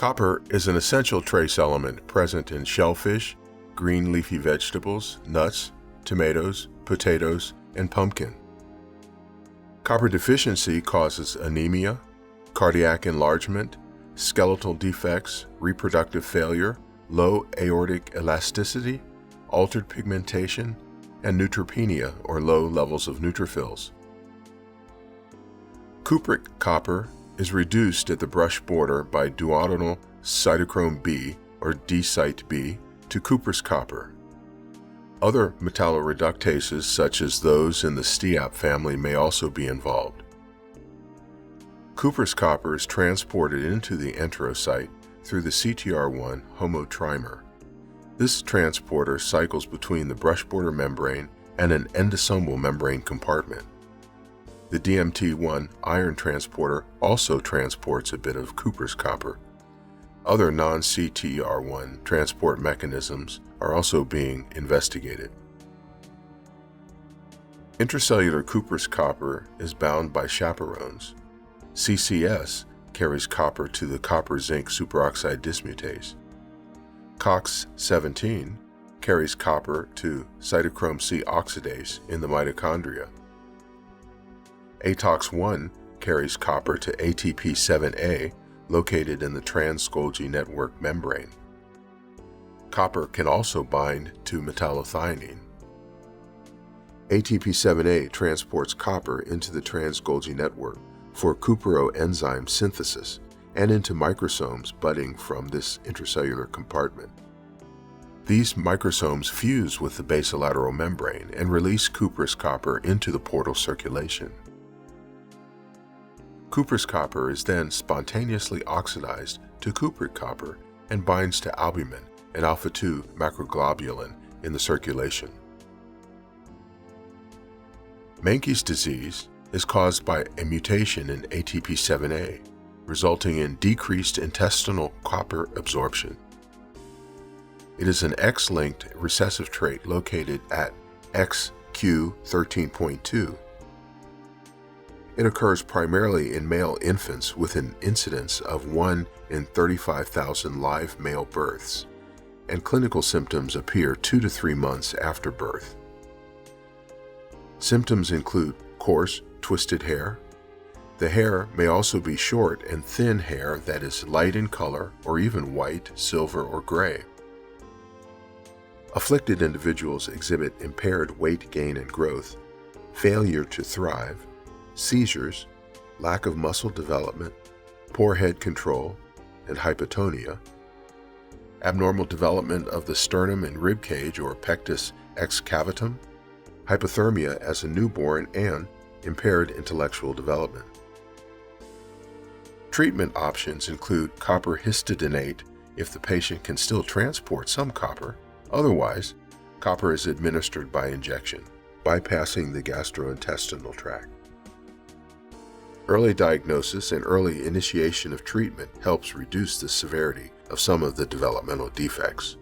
Copper is an essential trace element present in shellfish, green leafy vegetables, nuts, tomatoes, potatoes, and pumpkin. Copper deficiency causes anemia, cardiac enlargement, skeletal defects, reproductive failure, low aortic elasticity, altered pigmentation, and neutropenia or low levels of neutrophils. Cupric copper is reduced at the brush border by duodenal cytochrome B or D-site B to cuprous copper. Other metalloreductases such as those in the STIAP family may also be involved. Cuprous copper is transported into the enterocyte through the CTR1 homotrimer. This transporter cycles between the brush border membrane and an endosomal membrane compartment. The DMT1 iron transporter also transports a bit of cuprous copper. Other non-CTR1 transport mechanisms are also being investigated. Intracellular cuprous copper is bound by chaperones. CCS carries copper to the copper-zinc superoxide dismutase. COX-17 carries copper to cytochrome C oxidase in the mitochondria. ATOX-1 carries copper to ATP7A located in the trans-Golgi network membrane. Copper can also bind to metallothionein. ATP7A transports copper into the trans-Golgi network for cuproenzyme synthesis and into microsomes budding from this intracellular compartment. These microsomes fuse with the basolateral membrane and release cuprous copper into the portal circulation. Cuprous copper is then spontaneously oxidized to cupric copper and binds to albumin and alpha-2 macroglobulin in the circulation. Menkes disease is caused by a mutation in ATP7A, resulting in decreased intestinal copper absorption. It is an X-linked recessive trait located at XQ13.2. It occurs primarily in male infants with an incidence of 1 in 35,000 live male births, and clinical symptoms appear 2 to 3 months after birth. Symptoms include coarse, twisted hair. The hair may also be short and thin hair that is light in color or even white, silver, or gray. Afflicted individuals exhibit impaired weight gain and growth, failure to thrive, seizures, lack of muscle development, poor head control, and hypotonia, abnormal development of the sternum and rib cage or pectus excavatum, hypothermia as a newborn, and impaired intellectual development. Treatment options include copper histidinate if the patient can still transport some copper. Otherwise, copper is administered by injection, bypassing the gastrointestinal tract. Early diagnosis and early initiation of treatment helps reduce the severity of some of the developmental defects.